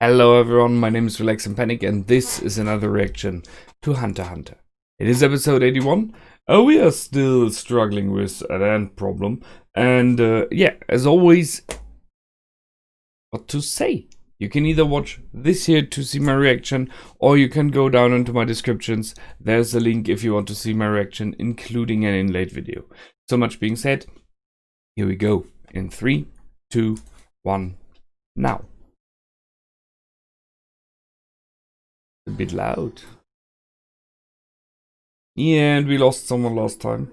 Hello everyone, my name is Relax and Panic and this is another reaction to Hunter x Hunter. It is episode 81. We are still struggling with an end problem and yeah, as always, what to say? You can either watch this here to see my reaction or you can go down into my descriptions. There's a link if you want to see my reaction, including an inlaid video. So much being said, here we go in 3, 2, 1, now. A bit loud. Yeah, and we lost someone last time.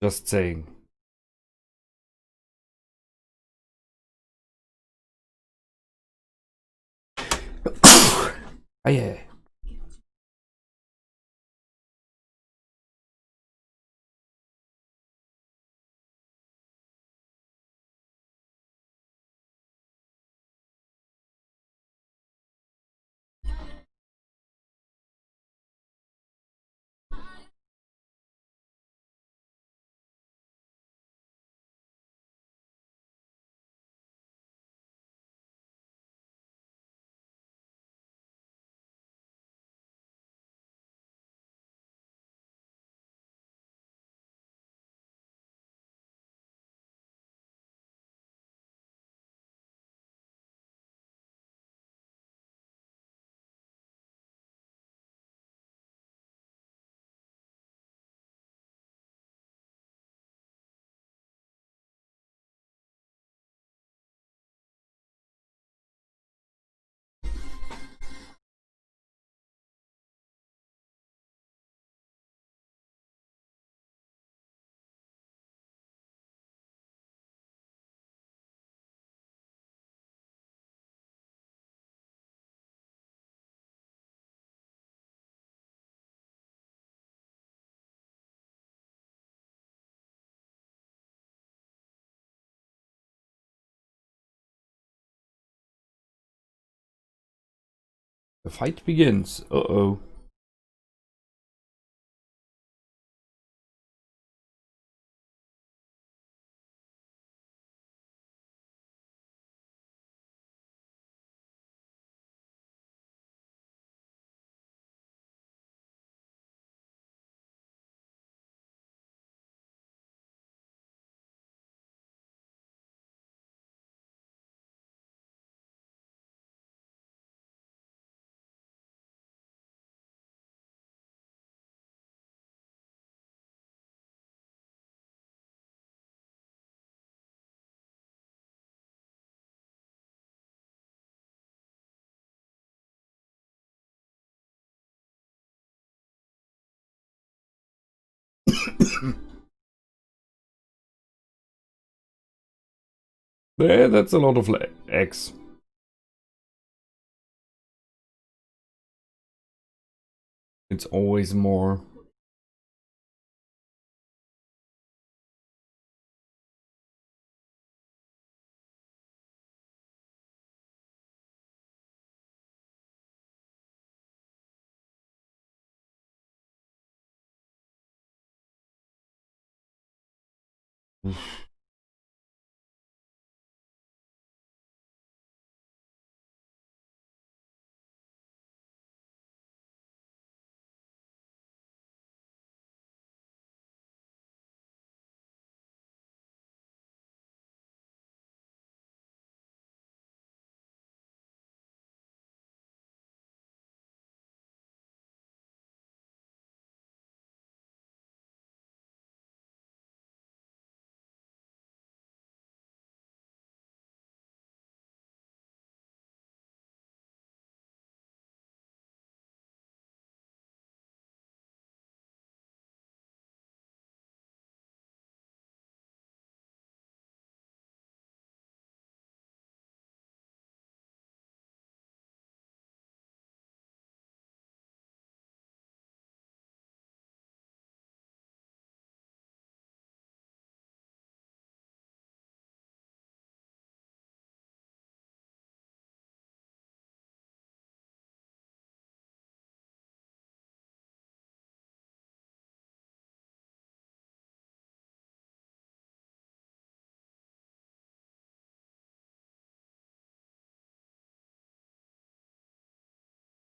Just saying. Oh yeah. The fight begins. Uh-oh. There, that's a lot of eggs. It's always more.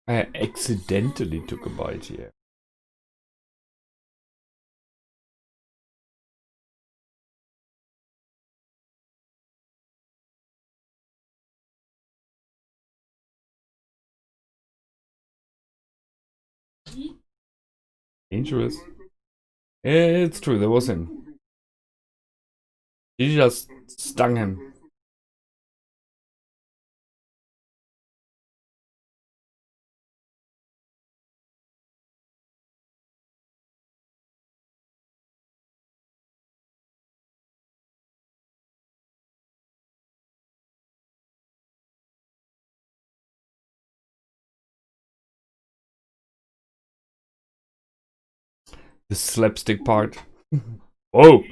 I accidentally took a bite here. Dangerous. It's true, that was him. He just stung him. The slapstick part. Whoa!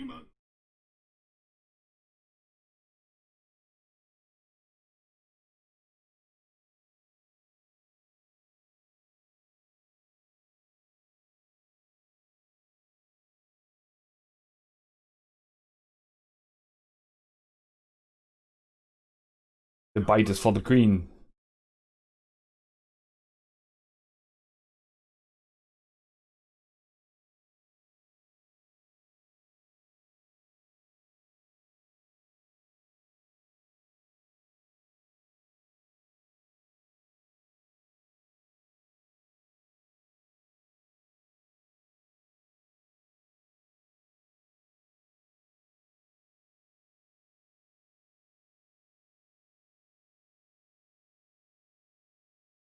The bite is for the queen.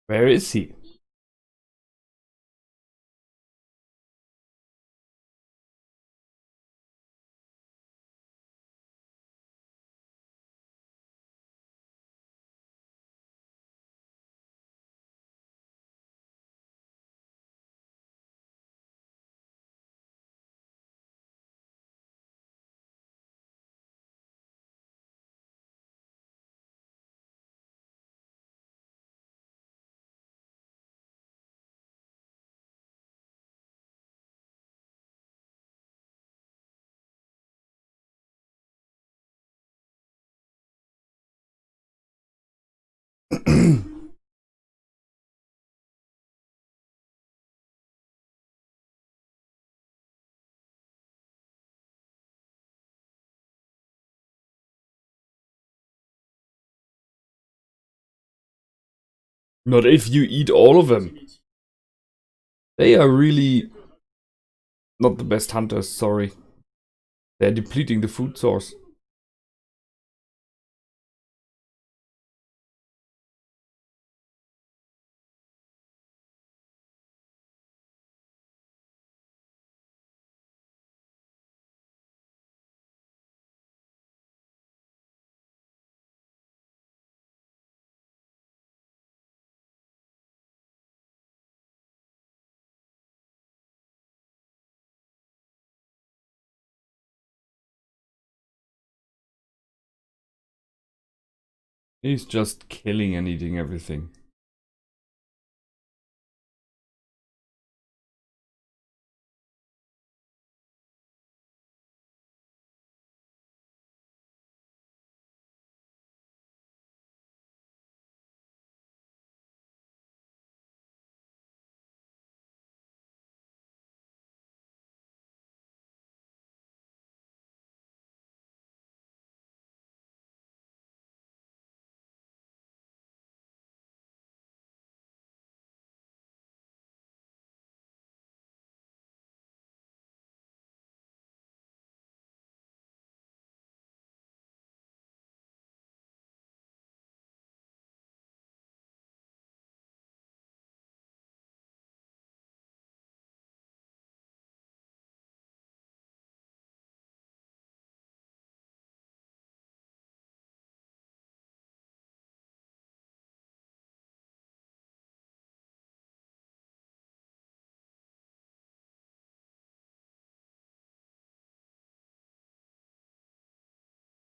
Where is he? Not if you eat all of them. They are really not the best hunters, sorry. They're depleting the food source. He's just killing and eating everything.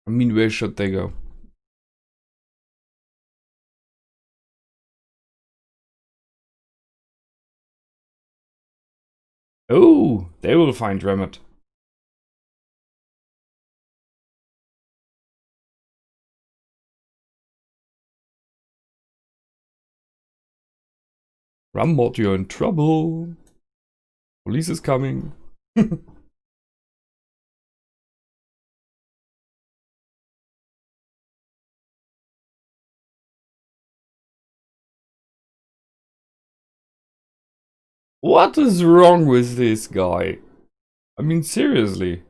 I mean, where should they go? Oh, they will find Remet. Rambot, you're in trouble. Police is coming. What is wrong with this guy? I mean, seriously.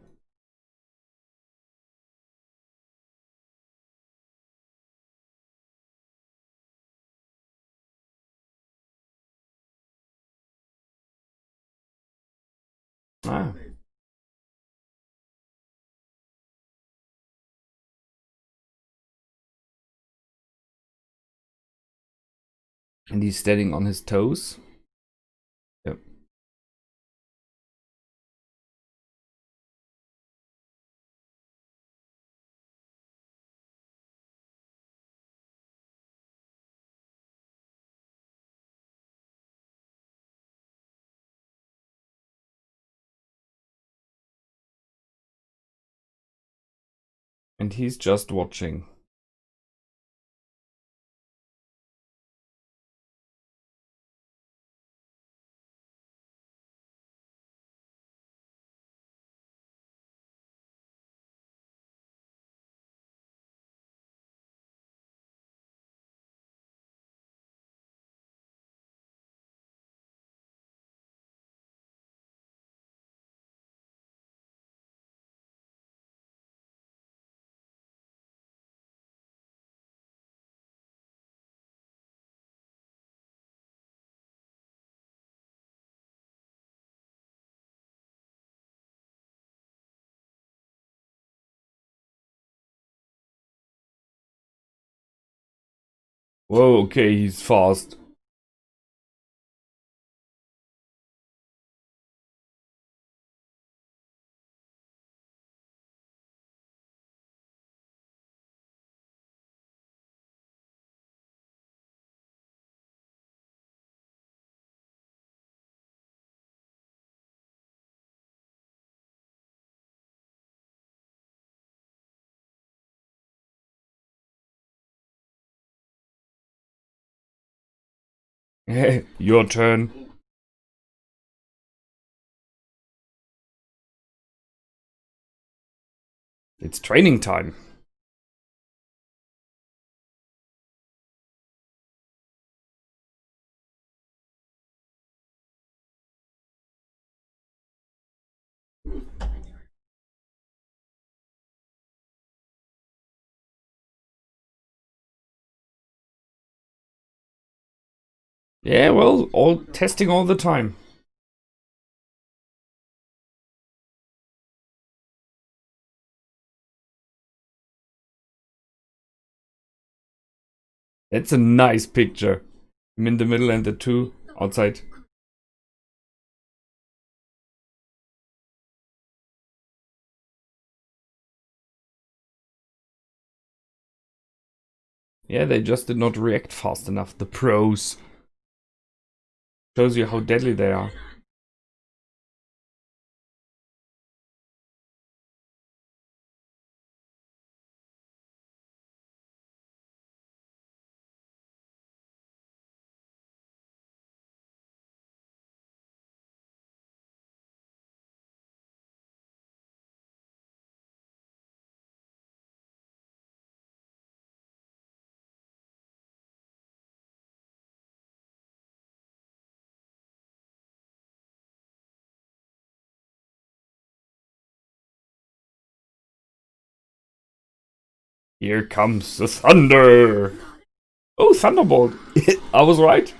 Ah. And he's standing on his toes. Yep. And he's just watching. Whoa, okay, he's fast. Your turn. It's training time. Yeah, well, all testing all the time. That's a nice picture. Him in the middle and the two outside. Yeah, they just did not react fast enough. The pros. Shows you how deadly they are. Here comes the thunder. Oh, Thunderbolt. I was right.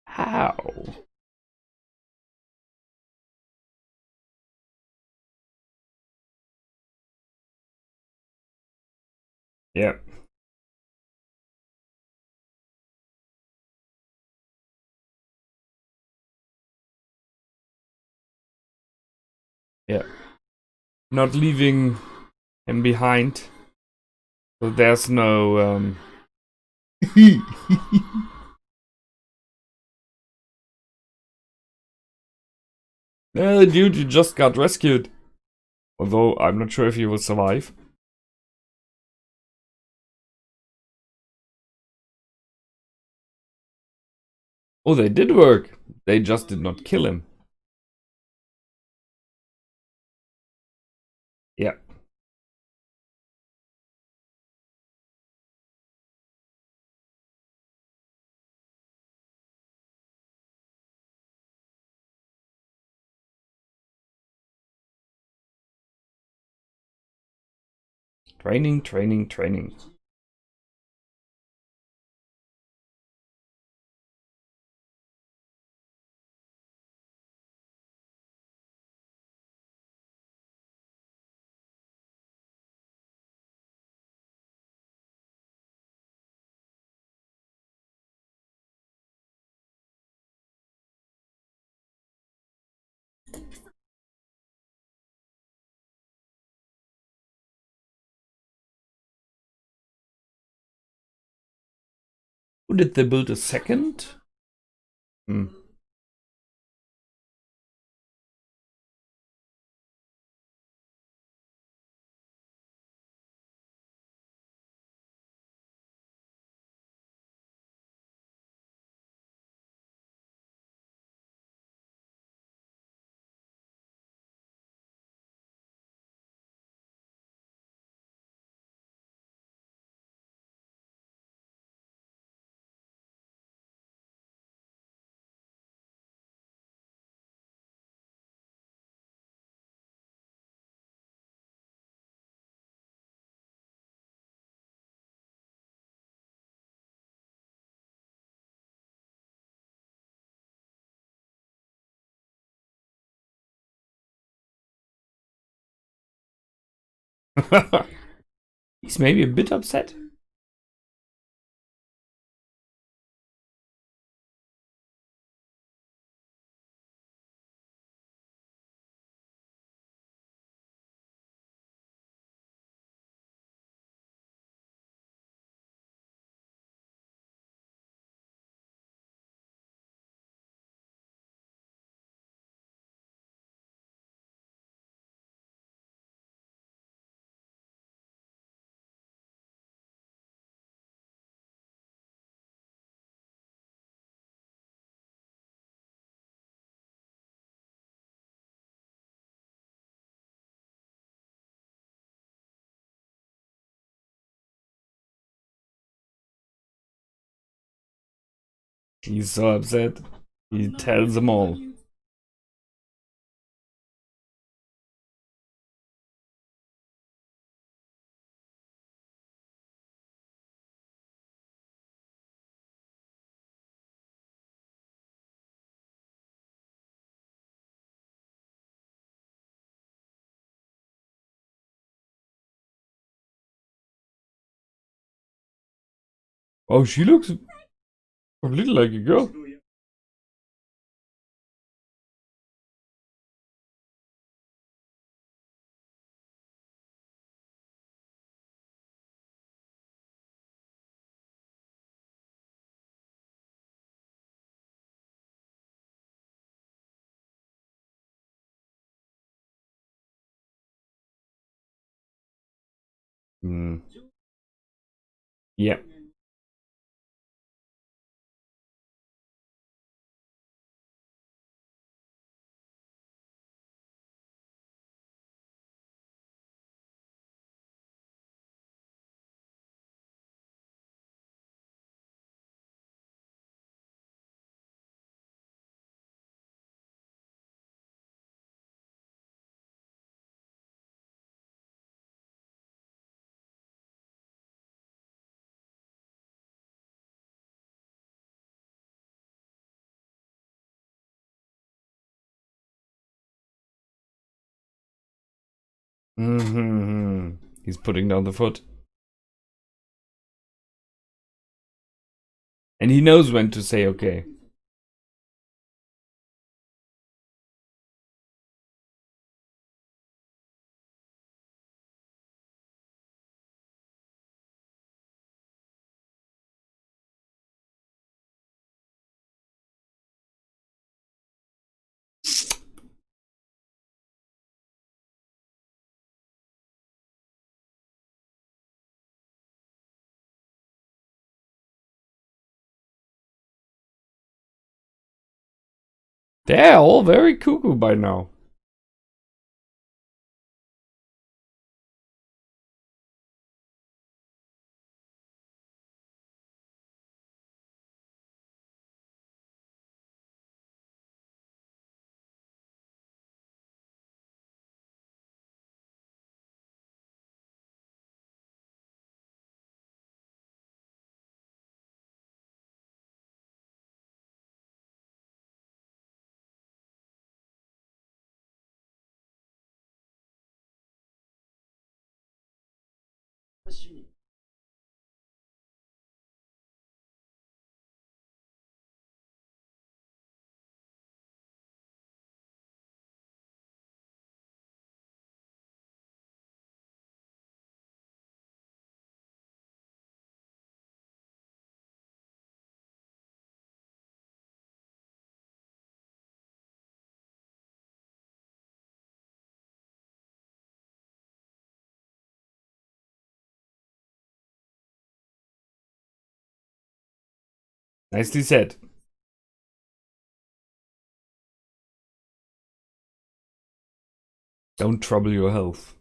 How? Yeah. Yeah. Not leaving him behind. So there's no Dude, you just got rescued. Although, I'm not sure if you will survive. Oh, they did work. They just did not kill him. Yeah. Training, training, training. Who did they build a second? Hmm. He's maybe a bit upset. He's so upset. He tells them all. Oh, she looks a little like a girl. Hmm. Yeah. Hmm. He's putting down the foot. And he knows when to say okay. They're all very cuckoo by now. Nicely said. Don't trouble your health.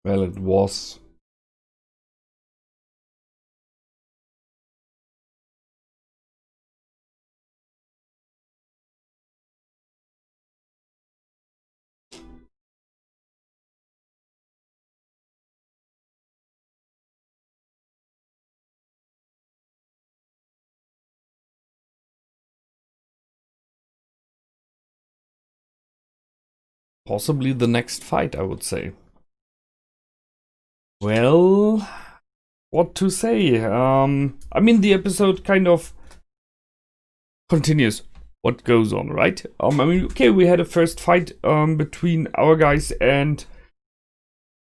Well, it was. Possibly the next fight, I would say. Well, what to say? I mean, the episode kind of continues what goes on, right? I mean, okay, we had a first fight between our guys and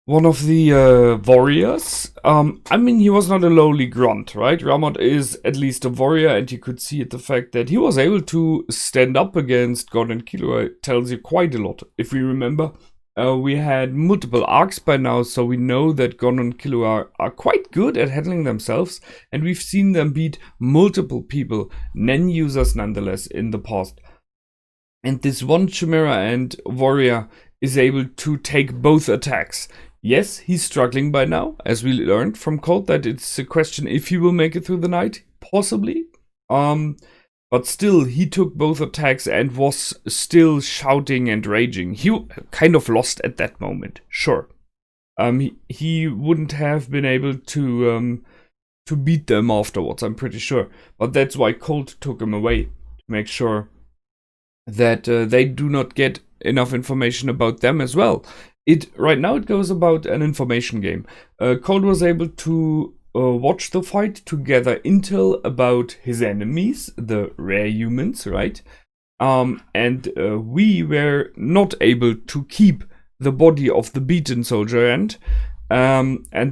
one of the warriors. I mean, he was not a lowly grunt, right? Ramot is at least a warrior, and you could see it the fact that he was able to stand up against God and Killua tells you quite a lot. If we remember, we had multiple arcs by now, so we know that Gon and Killua are quite good at handling themselves, and we've seen them beat multiple people, Nen users nonetheless, in the past. And this one Chimera and warrior is able to take both attacks. Yes, he's struggling by now, as we learned from Colt, that it's a question if he will make it through the night, possibly. But still, he took both attacks and was still shouting and raging. He kind of lost at that moment, sure. He wouldn't have been able to beat them afterwards, I'm pretty sure. But that's why Colt took him away, to make sure that they do not get enough information about them as well. Right now it goes about an information game. Colt was able to watch the fight to gather intel about his enemies, the rare humans, right? And we were not able to keep the body of the beaten soldier and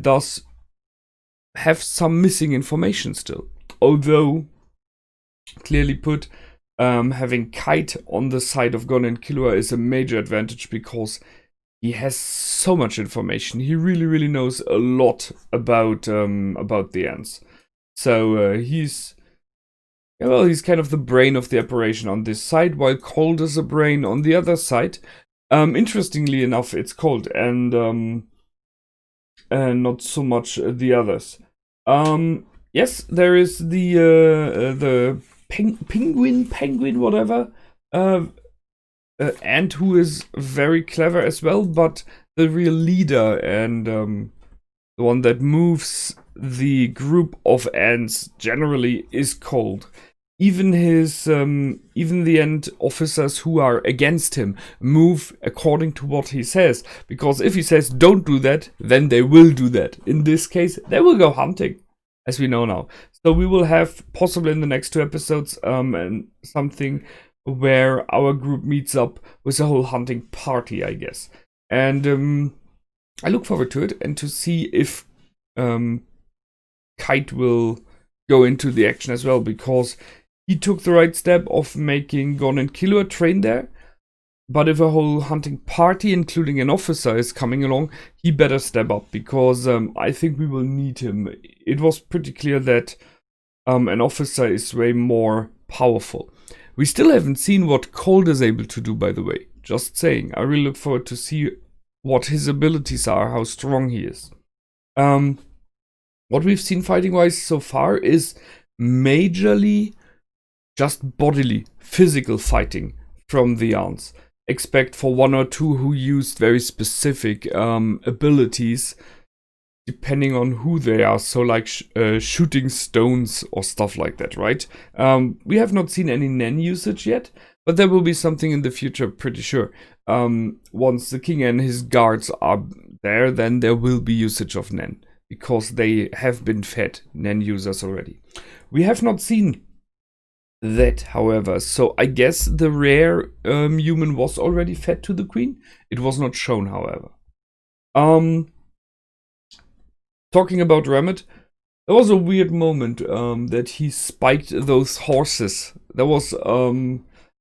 thus have some missing information still. Although, clearly put, having Kite on the side of Gon and Killua is a major advantage because he has so much information. He really, really knows a lot about the ants. So he's kind of the brain of the operation on this side, while Colt is a brain on the other side. Interestingly enough, it's Colt and not so much the others. Yes, there is the penguin, whatever. Ant who is very clever as well, but the real leader and the one that moves the group of ants generally is Colt. Even even the ant officers who are against him move according to what he says, because if he says don't do that, then they will do that. In this case, they will go hunting, as we know now. So we will have possibly in the next 2 episodes and something where our group meets up with a whole hunting party, I guess. And I look forward to it and to see if Kite will go into the action as well, because he took the right step of making Gon and Killua train there. But if a whole hunting party, including an officer, is coming along, he better step up, because I think we will need him. It was pretty clear that an officer is way more powerful. We still haven't seen what Colt is able to do, by the way. Just saying. I really look forward to see what his abilities are, how strong he is. What we've seen fighting-wise so far is majorly just bodily, physical fighting from the Ants. Expect for one or two who used very specific abilities depending on who they are, so like shooting stones or stuff like that, right? We have not seen any Nen usage yet, but there will be something in the future, pretty sure. Once the king and his guards are there, then there will be usage of Nen, because they have been fed Nen users already. We have not seen that, however, so I guess the rare human was already fed to the queen. It was not shown, however. Talking about Rammet, there was a weird moment that he spiked those horses. There was, I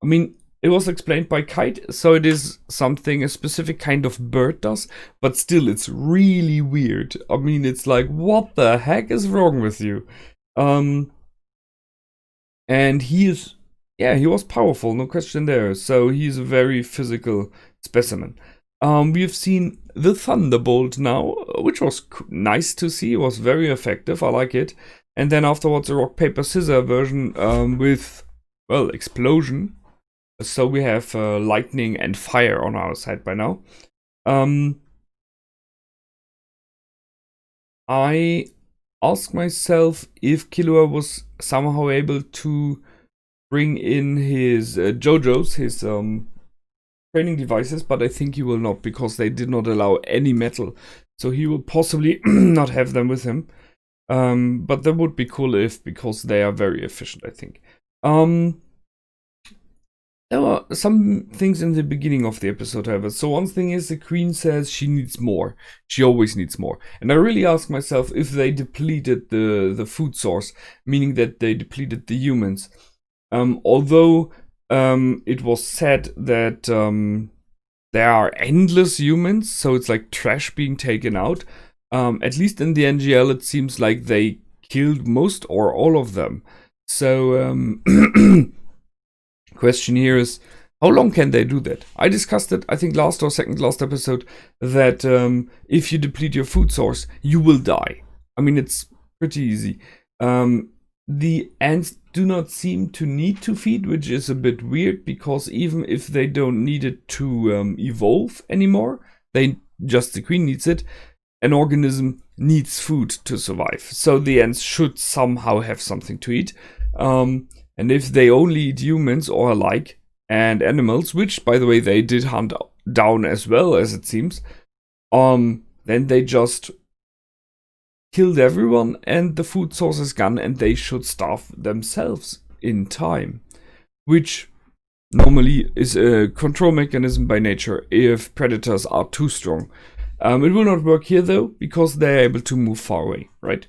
mean, it was explained by Kite, so it is something a specific kind of bird does, but still, it's really weird. I mean, it's like, what the heck is wrong with you? And he is, yeah, he was powerful, no question there. So he's a very physical specimen. We've seen the Thunderbolt now, which was nice to see. It was very effective. I like it. And then afterwards, a rock, paper, scissors version with, well, explosion. So we have lightning and fire on our side by now. I ask myself if Killua was somehow able to bring in his JoJo's, his training devices, but I think he will not, because they did not allow any metal. So he will possibly not have them with him. But that would be cool if, because they are very efficient, I think. There were some things in the beginning of the episode, however. So one thing is, the queen says she needs more. She always needs more. And I really ask myself if they depleted the food source, meaning that they depleted the humans. Although it was said that there are endless humans, so it's like trash being taken out. At least in the NGL, it seems like they killed most or all of them. So question here is, how long can they do that? I discussed it, I think last or second last episode, that if you deplete your food source, you will die. I mean, it's pretty easy. The ants do not seem to need to feed, which is a bit weird, because even if they don't need it to evolve anymore, the queen needs it, an organism needs food to survive. So the ants should somehow have something to eat. And if they only eat humans or alike and animals, which, by the way, they did hunt down as well, as it seems, then they just killed everyone and the food source is gone, and they should starve themselves in time, which normally is a control mechanism by nature if predators are too strong. It will not work here, though, because they're able to move far away, right?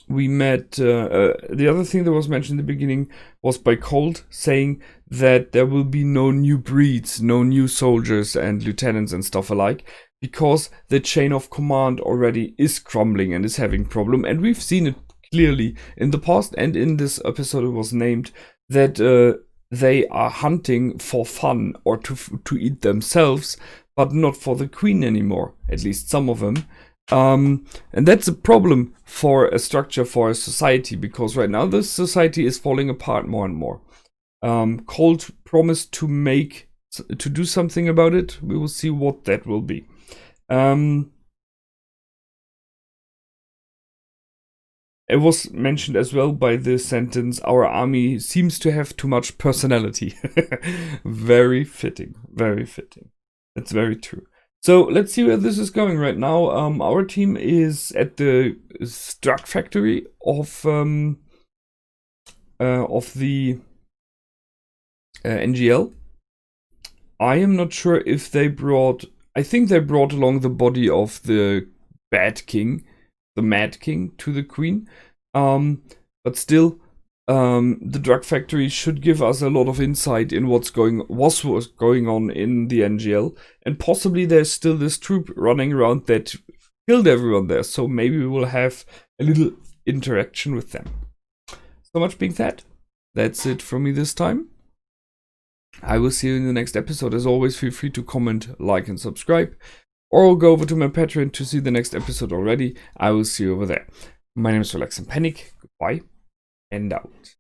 We met, the other thing that was mentioned in the beginning was by Colt, saying that there will be no new breeds, no new soldiers and lieutenants and stuff alike, because the chain of command already is crumbling and is having problem. And we've seen it clearly in the past, and in this episode it was named that they are hunting for fun or to eat themselves, but not for the queen anymore, at least some of them. And that's a problem for a structure, for a society, because right now this society is falling apart more and more. Colt promised to do something about it. We will see what that will be. It was mentioned as well by the sentence, our army seems to have too much personality. Very fitting, very fitting. That's very true. So let's see where this is going right now. Our team is at the Struck factory of the NGL. I am not sure if they brought. I think they brought along the body of the bad king, the Mad King, to the queen. But still, The drug factory should give us a lot of insight in was going on in the NGL, and possibly there's still this troop running around that killed everyone there, so maybe we will have a little interaction with them. So much being said, that's it from me this time. I will see you in the next episode. As always, feel free to comment, like, and subscribe, or go over to my Patreon to see the next episode already. I will see you over there. My name is Relax and Panic. Goodbye and out.